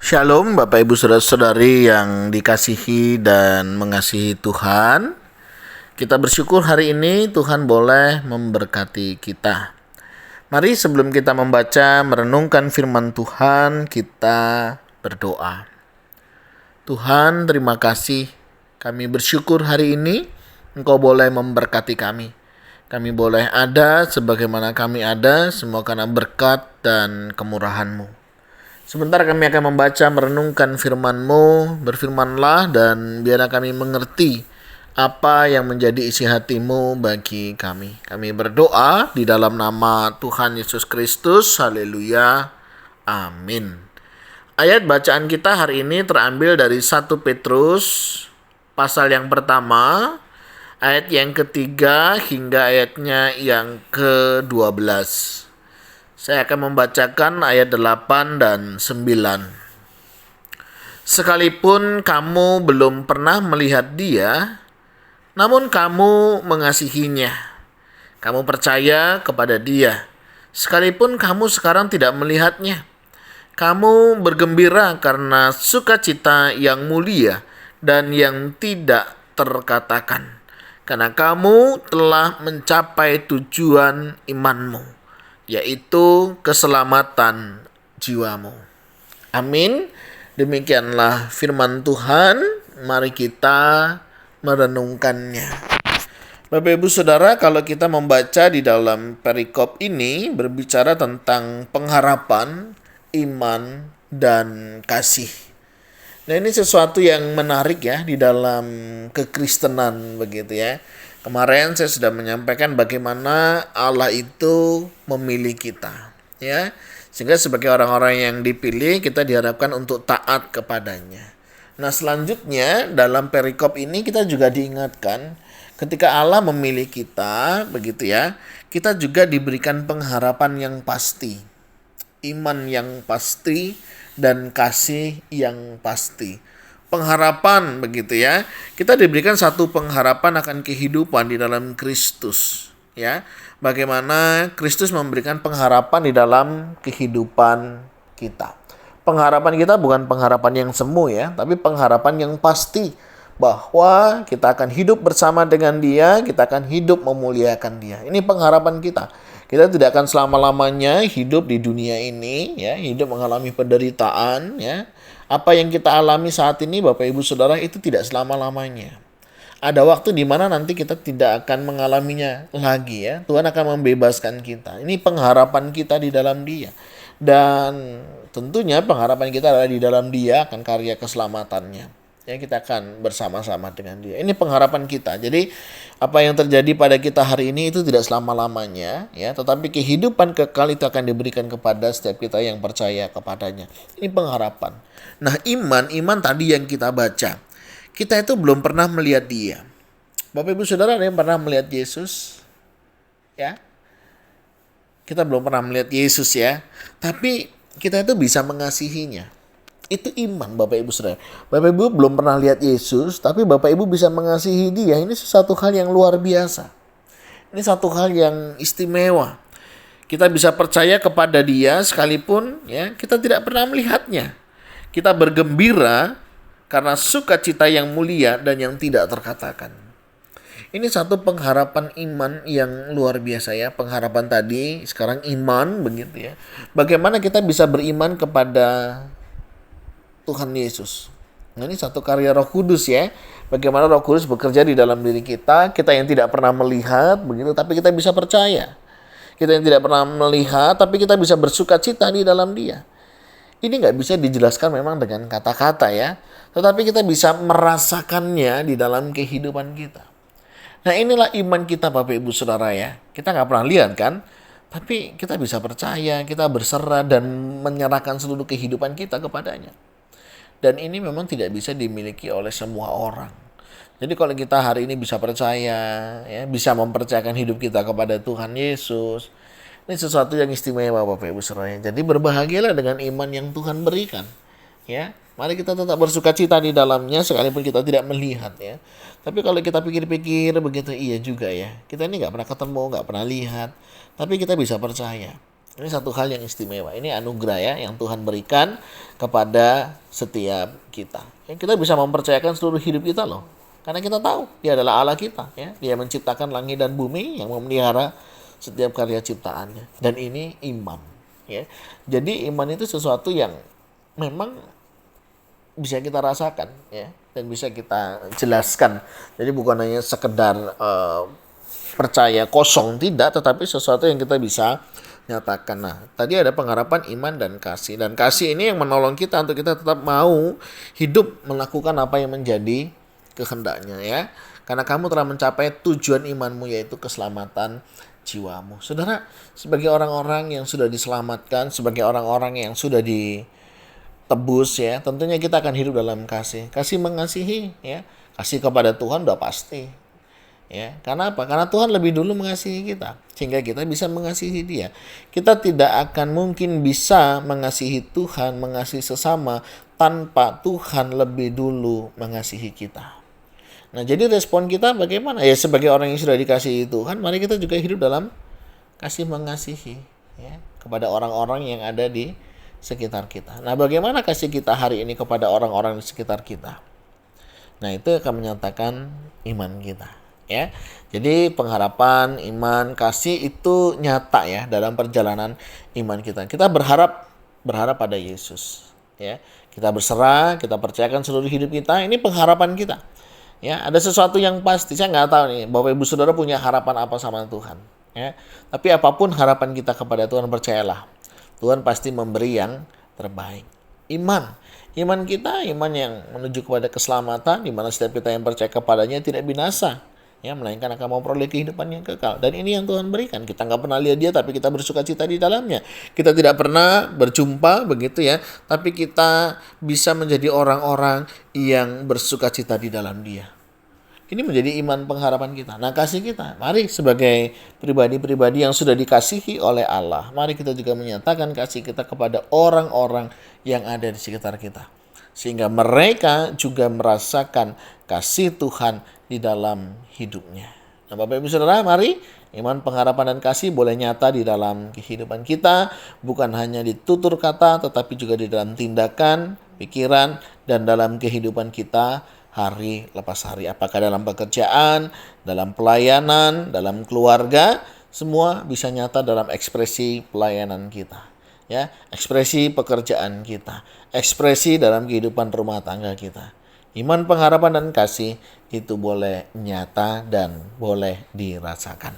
Shalom Bapak Ibu Saudara-saudari yang dikasihi dan mengasihi Tuhan. Kita bersyukur hari ini Tuhan boleh memberkati kita. Mari sebelum kita membaca merenungkan firman Tuhan, kita berdoa. Tuhan, terima kasih. Kami bersyukur hari ini Engkau boleh memberkati kami. Kami boleh ada sebagaimana kami ada, semua karena berkat dan kemurahan-Mu. Sebentar kami akan membaca merenungkan firman-Mu, berfirmanlah dan biarlah kami mengerti apa yang menjadi isi hati-Mu bagi kami. Kami berdoa di dalam nama Tuhan Yesus Kristus, haleluya, amin. Ayat bacaan kita hari ini terambil dari 1 Petrus pasal yang pertama, ayat yang ketiga hingga ayatnya yang ke-12. Saya akan membacakan ayat 8 dan 9. Sekalipun kamu belum pernah melihat Dia, namun kamu mengasihinya. Kamu percaya kepada Dia. Sekalipun kamu sekarang tidak melihatnya, kamu bergembira karena sukacita yang mulia dan yang tidak terkatakan, karena kamu telah mencapai tujuan imanmu, yaitu keselamatan jiwamu. Amin. Demikianlah firman Tuhan. Mari kita merenungkannya. Bapak Ibu Saudara, kalau kita membaca di dalam perikop ini berbicara tentang pengharapan, iman, dan kasih. Nah, ini sesuatu yang menarik ya di dalam kekristenan begitu ya. Kemarin saya sudah menyampaikan bagaimana Allah itu memilih kita, ya. Sehingga sebagai orang-orang yang dipilih, kita diharapkan untuk taat kepadanya. Nah, selanjutnya dalam perikop ini kita juga diingatkan ketika Allah memilih kita, begitu ya, kita juga diberikan pengharapan yang pasti, iman yang pasti, dan kasih yang pasti. Pengharapan begitu ya. Kita diberikan satu pengharapan akan kehidupan di dalam Kristus, ya. Bagaimana Kristus memberikan pengharapan di dalam kehidupan kita. Pengharapan kita bukan pengharapan yang semu ya, tapi pengharapan yang pasti bahwa kita akan hidup bersama dengan Dia, kita akan hidup memuliakan Dia. Ini pengharapan kita. Kita tidak akan selama-lamanya hidup di dunia ini, ya, hidup mengalami penderitaan, ya. Apa yang kita alami saat ini, Bapak Ibu Saudara, itu tidak selama-lamanya. Ada waktu di mana nanti kita tidak akan mengalaminya lagi, ya. Tuhan akan membebaskan kita. Ini pengharapan kita di dalam Dia. Dan tentunya pengharapan kita adalah di dalam Dia akan karya keselamatannya. Ya, kita akan bersama-sama dengan Dia. Ini pengharapan kita. Jadi apa yang terjadi pada kita hari ini itu tidak selama-lamanya, ya, tetapi kehidupan kekal itu akan diberikan kepada setiap kita yang percaya kepadanya. Ini pengharapan. Nah, iman tadi yang kita baca. Kita itu belum pernah melihat Dia. Bapak Ibu Saudara, ada yang pernah melihat Yesus? Ya. Kita belum pernah melihat Yesus ya. Tapi kita itu bisa mengasihinya. Itu iman Bapak Ibu Saudara. Bapak Ibu belum pernah lihat Yesus, tapi Bapak Ibu bisa mengasihi Dia. Ini sesuatu hal yang luar biasa. Ini satu hal yang istimewa. Kita bisa percaya kepada Dia sekalipun ya kita tidak pernah melihatnya. Kita bergembira karena sukacita yang mulia dan yang tidak terkatakan. Ini satu pengharapan iman yang luar biasa ya. Pengharapan tadi, sekarang iman begitu ya. Bagaimana kita bisa beriman kepada Tuhan Yesus. Nah, ini satu karya Roh Kudus ya. Bagaimana Roh Kudus bekerja di dalam diri kita yang tidak pernah melihat begitu, tapi kita bisa percaya. Kita yang tidak pernah melihat, tapi kita bisa bersukacita di dalam Dia. Ini nggak bisa dijelaskan memang dengan kata-kata ya, tetapi kita bisa merasakannya di dalam kehidupan kita. Nah, inilah iman kita Bapak Ibu Saudara ya. Kita nggak pernah lihat kan, tapi kita bisa percaya, kita berserah dan menyerahkan seluruh kehidupan kita kepadanya. Dan ini memang tidak bisa dimiliki oleh semua orang. Jadi kalau kita hari ini bisa percaya, ya, bisa mempercayakan hidup kita kepada Tuhan Yesus, ini sesuatu yang istimewa Bapak Ibu Saudara. Jadi berbahagialah dengan iman yang Tuhan berikan. Ya, mari kita tetap bersukacita di dalamnya sekalipun kita tidak melihat ya. Tapi kalau kita pikir-pikir begitu, iya juga ya. Kita ini nggak pernah ketemu, nggak pernah lihat, tapi kita bisa percaya. Ini satu hal yang istimewa. Ini anugerah ya yang Tuhan berikan kepada setiap kita. Ya, kita bisa mempercayakan seluruh hidup kita loh. Karena kita tahu Dia adalah Allah kita. Ya. Dia menciptakan langit dan bumi yang memelihara setiap karya ciptaannya. Dan ini iman. Ya. Jadi iman itu sesuatu yang memang bisa kita rasakan ya, dan bisa kita jelaskan. Jadi bukan hanya sekedar percaya kosong, tidak, tetapi sesuatu yang kita bisa nyatakan. Nah, tadi ada pengharapan, iman, dan kasih. Dan kasih ini yang menolong kita untuk kita tetap mau hidup melakukan apa yang menjadi kehendaknya ya. Karena kamu telah mencapai tujuan imanmu, yaitu keselamatan jiwamu. Saudara, sebagai orang-orang yang sudah diselamatkan, sebagai orang-orang yang sudah ditebus ya, tentunya kita akan hidup dalam kasih. Kasih mengasihi ya. Kasih kepada Tuhan udah pasti. Ya, karena apa? Karena Tuhan lebih dulu mengasihi kita sehingga kita bisa mengasihi Dia. Kita tidak akan mungkin bisa mengasihi Tuhan, mengasihi sesama tanpa Tuhan lebih dulu mengasihi kita. Nah, jadi respon kita bagaimana? Ya, sebagai orang yang sudah dikasihi Tuhan, mari kita juga hidup dalam kasih mengasihi ya, kepada orang-orang yang ada di sekitar kita. Nah, bagaimana kasih kita hari ini kepada orang-orang di sekitar kita? Nah, itu akan menyatakan iman kita. Ya, jadi pengharapan, iman, kasih itu nyata ya dalam perjalanan iman kita. Kita berharap pada Yesus. Ya, kita berserah, kita percayakan seluruh hidup kita. Ini pengharapan kita. Ya, ada sesuatu yang pasti. Saya nggak tahu nih, Bapak Ibu Saudara punya harapan apa sama Tuhan. Ya, tapi apapun harapan kita kepada Tuhan, percayalah, Tuhan pasti memberi yang terbaik. Iman kita, iman yang menuju kepada keselamatan, di mana setiap kita yang percaya kepadanya tidak binasa. Ya, melainkan akan memperoleh kehidupan yang kekal. Dan ini yang Tuhan berikan. Kita nggak pernah lihat Dia, tapi kita bersuka cita di dalamnya. Kita tidak pernah berjumpa begitu ya, tapi kita bisa menjadi orang-orang yang bersuka cita di dalam Dia. Ini menjadi iman pengharapan kita. Nah, kasih kita, mari sebagai pribadi-pribadi yang sudah dikasihi oleh Allah, mari kita juga menyatakan kasih kita kepada orang-orang yang ada di sekitar kita, sehingga mereka juga merasakan kasih Tuhan di dalam hidupnya. Nah, Bapak Ibu Saudara, mari iman, pengharapan, dan kasih boleh nyata di dalam kehidupan kita, bukan hanya di tutur kata, tetapi juga di dalam tindakan, pikiran, dan dalam kehidupan kita hari lepas hari. Apakah dalam pekerjaan, dalam pelayanan, dalam keluarga, semua bisa nyata dalam ekspresi pelayanan kita. Ya, ekspresi pekerjaan kita, ekspresi dalam kehidupan rumah tangga kita. Iman, pengharapan, dan kasih itu boleh nyata dan boleh dirasakan.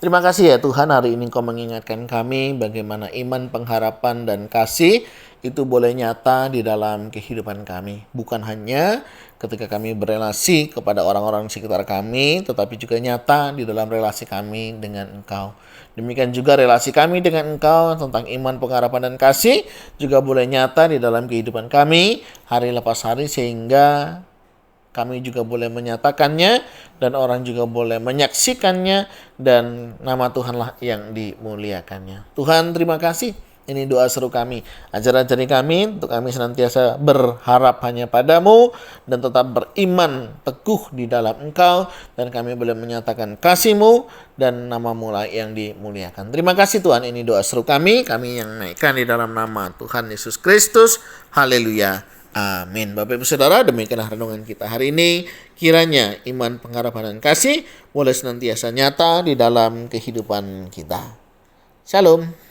Terima kasih ya Tuhan, hari ini Kau mengingatkan kami bagaimana iman, pengharapan, dan kasih itu boleh nyata di dalam kehidupan kami. Bukan hanya ketika kami berelasi kepada orang-orang di sekitar kami, tetapi juga nyata di dalam relasi kami dengan Engkau. Demikian juga relasi kami dengan Engkau tentang iman, pengharapan, dan kasih juga boleh nyata di dalam kehidupan kami hari lepas hari, sehingga kami juga boleh menyatakannya dan orang juga boleh menyaksikannya, dan nama Tuhanlah yang dimuliakannya. Tuhan, terima kasih. Ini doa seru kami. Ajar-ajari kami untuk kami senantiasa berharap hanya padamu dan tetap beriman teguh di dalam Engkau, dan kami boleh menyatakan kasih-Mu dan nama-Mu lah yang dimuliakan. Terima kasih Tuhan, ini doa seru kami yang naikkan di dalam nama Tuhan Yesus Kristus. Haleluya. Amin. Bapak Ibu Saudara, demikianlah renungan kita hari ini. Kiranya iman, pengharapan, dan kasih boleh senantiasa nyata di dalam kehidupan kita. Shalom.